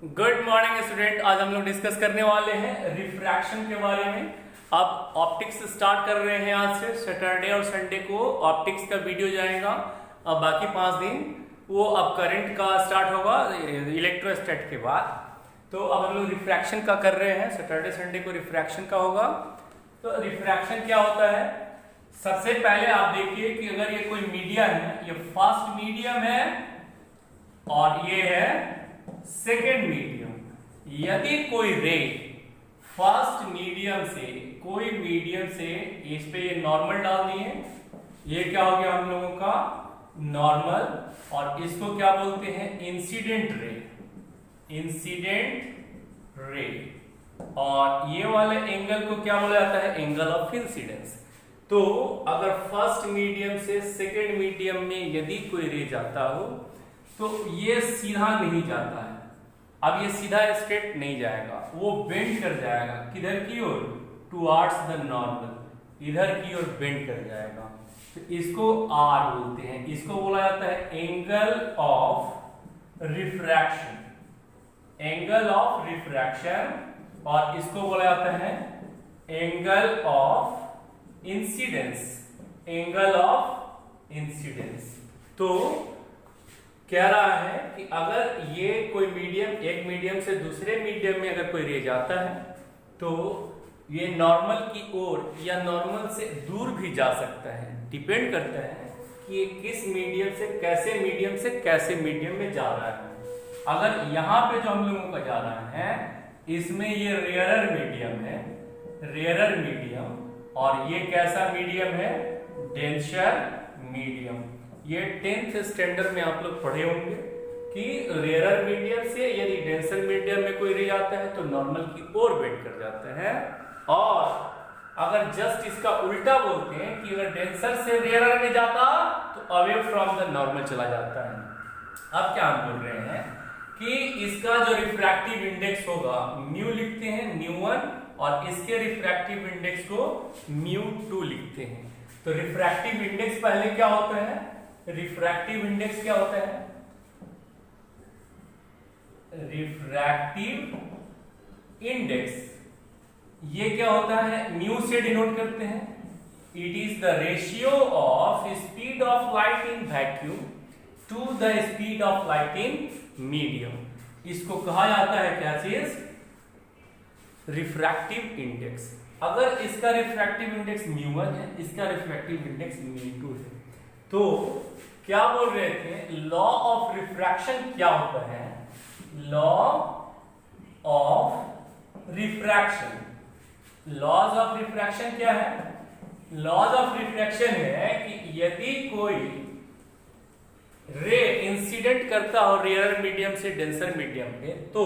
Good morning student. आज हम लोग डिस्कस करने वाले हैं रिफ्रैक्शन के बारे में। अब ऑप्टिक्स स्टार्ट कर रहे हैं। आज से सैटरडे और संडे को ऑप्टिक्स का वीडियो जाएगा। अब बाकी 5 दिन वो अब करंट का स्टार्ट होगा इलेक्ट्रोस्टैट के बाद। तो अब हम लोग रिफ्रैक्शन का कर रहे हैं। सैटरडे संडे को रिफ्रैक्शन का होगा। तो रिफ्रैक्शन क्या होता है, सबसे पहले आप देखिए कि अगर ये कोई मीडियम है, ये फर्स्ट मीडियम है और ये है सेकेंड मीडियम। यदि कोई रे फर्स्ट मीडियम से कोई मीडियम से इस पे ये नॉर्मल डाल दिए, ये क्या हो गया हम लोगों का नॉर्मल, और इसको क्या बोलते हैं इंसिडेंट रे। Incident ray. और ये वाले एंगल को क्या बोला जाता है, एंगल ऑफ इंसिडेंस। तो अगर फर्स्ट मीडियम से सेकेंड मीडियम में यदि कोई रे जाता हो तो ये सीधा नहीं जाता है। अब ये सीधा स्ट्रेट नहीं जाएगा, वो बेंड कर जाएगा। किधर की ओर, टुवर्ड्स द नॉर्मल, इधर की ओर बेंड कर जाएगा। तो इसको आर बोलते हैं। इसको बोला जाता है angle of refraction. Angle of refraction. और इसको बोला जाता है angle of incidence. Angle of incidence. तो कह रहा है कि अगर ये कोई मीडियम, एक मीडियम से दूसरे मीडियम में अगर कोई रे जाता है तो ये नॉर्मल की ओर या नॉर्मल से दूर भी जा सकता है। डिपेंड करता है कि ये किस मीडियम से कैसे मीडियम में जा रहा है। अगर यहाँ पे जो हम लोगों का जा रहा है इसमें ये रेयरर मीडियम है, रेयरर मीडियम, और ये कैसा मीडियम है, डेंसर मीडियम। ये 10th स्टैंडर्ड में आप लोग पढ़े होंगे कि रेयरर मीडियम से यदि डेंसर मीडियम में कोई रे आता है तो नॉर्मल की ओर बेंड कर जाता है। और अगर जस्ट इसका उल्टा बोलते हैं कि अगर डेंसर से रेयरर में जाता तो अवे फ्रॉम द नॉर्मल चला जाता है। अब क्या हम बोल रहे हैं कि इसका जो रिफ्रैक्टिव इंडेक्स होगा म्यू लिखते हैं, μ1, और इसके रिफ्रैक्टिव इंडेक्स को μ2 लिखते हैं। तो रिफ्रैक्टिव इंडेक्स पहले क्या होता है, रिफ्रैक्टिव इंडेक्स क्या होता है, रिफ्रैक्टिव इंडेक्स ये क्या होता है, म्यू से डिनोट करते हैं। It is the ratio of speed of light in vacuum to the speed of light in medium. इसको कहा जाता है क्या चीज, रिफ्रैक्टिव इंडेक्स। अगर इसका रिफ्रैक्टिव इंडेक्स μ1 है, इसका रिफ्रैक्टिव इंडेक्स μ2 है, तो क्या बोल रहे थे, लॉ ऑफ रिफ्रैक्शन क्या होता है, law of refraction. Laws of refraction क्या है, लॉज ऑफ रिफ्रैक्शन है कि यदि कोई रे इंसिडेंट करता हो रेयर मीडियम से डेंसर मीडियम पे, तो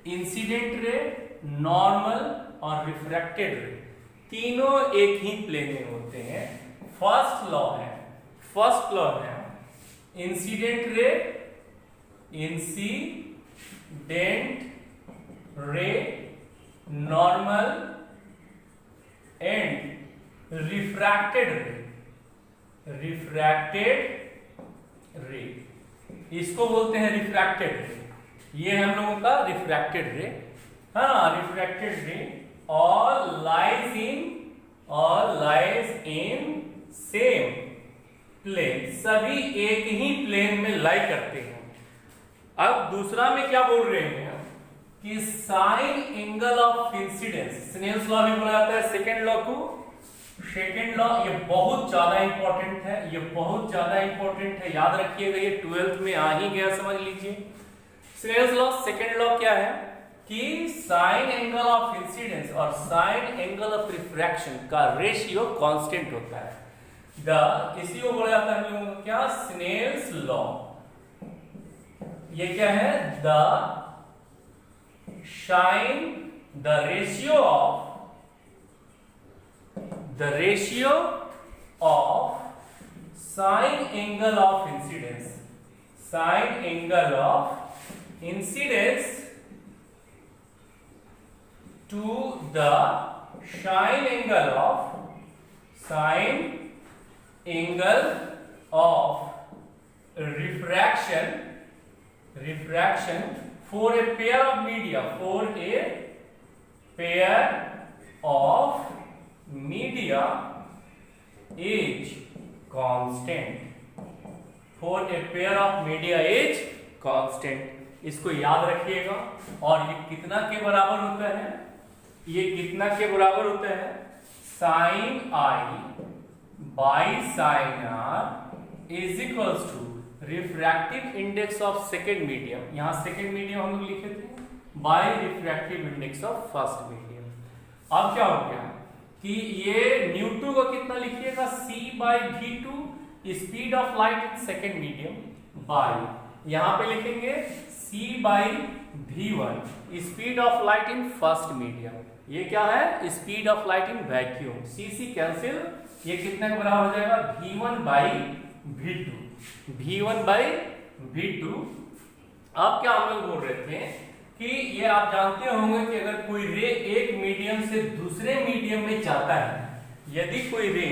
इंसिडेंट रे, नॉर्मल और रिफ्रैक्टेड रे तीनों एक ही प्लेन में होते हैं। फर्स्ट लॉ है incident ray, normal and refracted रे। इसको बोलते हैं रिफ्रैक्टेड रे। ये हम लोगों का रिफ्रैक्टेड रे। हाँ, refracted ray all lies in same plane. सभी एक ही प्लेन में लाई करते हैं। अब दूसरा में क्या बोल रहे हैं कि sine angle of incidence, Snell's law भी बोला जाता है सेकेंड लॉ को। सेकेंड लॉ ये बहुत ज्यादा इंपॉर्टेंट है, ये बहुत ज्यादा इंपॉर्टेंट है, याद रखिएगा। ये 12th में आ ही गया, समझ लीजिए। स्नेल्स लॉ सेकेंड लॉ क्या है कि साइन एंगल ऑफ इंसिडेंस और साइन एंगल ऑफ रिफ्रैक्शन का रेशियो कांस्टेंट होता है। इसी को बोला जाता है हम लोगों को क्या, स्नेल्स लॉ। ये क्या है, the ratio of sine angle of incidence to the sine angle of refraction for a pair of media, for a pair of media is constant, for a pair of media is constant, इसको याद रखिएगा। और ये कितना के बराबर होता है, ये कितना के बराबर होता है, sine I by sine R is equals to refractive index of second medium, यहां सेकेंड मीडियम हम लोग लिखे थे, by refractive index of first medium. अब क्या हो गया कि ये न्यूटन को कितना लिखिएगा, c by v2 speed of light in second medium, by यहां पे लिखेंगे c by v1 speed of light in first medium. ये क्या है, speed of light in vacuum, c cancel, ये कितने के बराबर हो जाएगा, v1 by v2, v1 by v2। अब क्या हम लोग बोल रहे थे कि ये आप जानते होंगे कि अगर कोई रे एक मीडियम से दूसरे मीडियम में जाता है, यदि कोई रे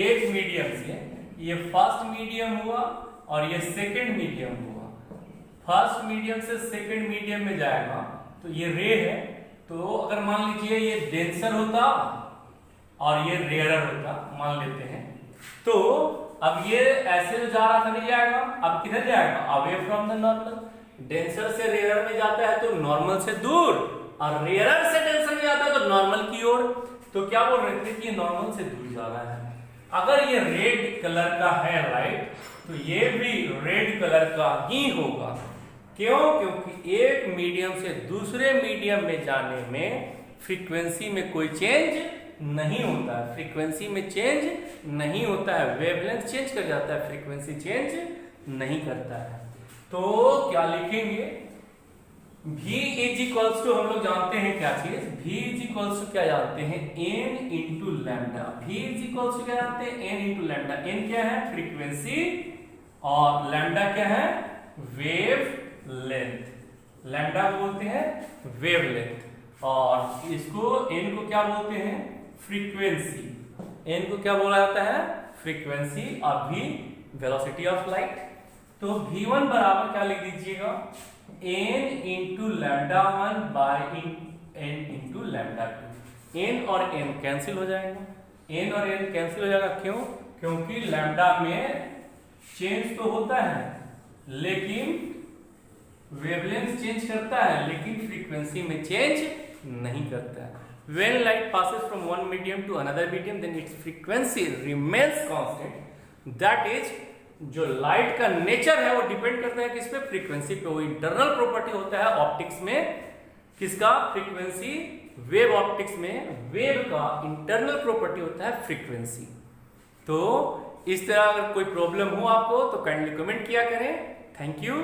एक मीडियम से, ये फर्स्ट मीडियम हुआ और ये सेकंड मीडियम हुआ, फर्स्ट मीडियम से सेकंड मीडियम में जाएगा तो ये रे है, तो अगर मान लीजिए ये डेंसर होता और ये रेयरर होता, मान लेते हैं, तो अब ये ऐसे जो जा रहा था नहीं जाएगा, अब किधर जाएगा, away from the normal. Denser से रेयरर में जाता है तो नॉर्मल से दूर, और रेयरर से डेंसर में जाता है तो नॉर्मल की ओर। तो क्या बोल रहे थे कि ये नॉर्मल से दूर जा रहा है। अगर ये रेड कलर का है लाइट, तो ये भी रेड कलर का ही होगा। क्यों? क्योंकि एक मीडियम से दूसरे मीडियम में जाने में फ्रीक्वेंसी में कोई चेंज नहीं होता है, फ्रीक्वेंसी में चेंज नहीं होता है, वेवलेंथ चेंज कर जाता है, फ्रीक्वेंसी चेंज नहीं करता है। तो क्या लिखेंगे, v इज इक्वल्स टू, हम लोग जानते हैं क्या चीज, v इज इक्वल्स टू क्या जानते हैं, n into lambda. v is equals to क्या जानते हैं, n इंटू लैम्डा। n क्या है, फ्रीक्वेंसी, और लैम्डा क्या है, वेव लेंथ। लैम्डा को बोलते हैं वेव लेंथ, और इसको n को क्या बोलते हैं, फ्रीक्वेंसी। n को क्या बोला जाता है, फ्रीक्वेंसी, और v वेलोसिटी ऑफ लाइट। तो v1 बराबर क्या लिख दीजिएगा, n into lambda 1 by n into lambda 2। n और n कैंसिल हो जाएगा, n और n कैंसिल हो जाएगा। क्यों? क्योंकि लैम्डा में चेंज तो होता है, लेकिन वेवलेंथ चेंज करता है, लेकिन फ्रीक्वेंसी में चेंज नहीं करता है। When light passes from one medium to another medium, then its frequency remains constant. That is, जो लाइट का नेचर है वो डिपेंड करता है किस पे, फ्रीक्वेंसी पे। वो इंटरनल प्रॉपर्टी होता है ऑप्टिक्स में, किसका, फ्रीक्वेंसी। वेव ऑप्टिक्स में वेव का इंटरनल प्रॉपर्टी होता है फ्रीक्वेंसी। तो इस तरह अगर कोई प्रॉब्लम हो आपको तो काइंडली कमेंट किया करें। Thank you.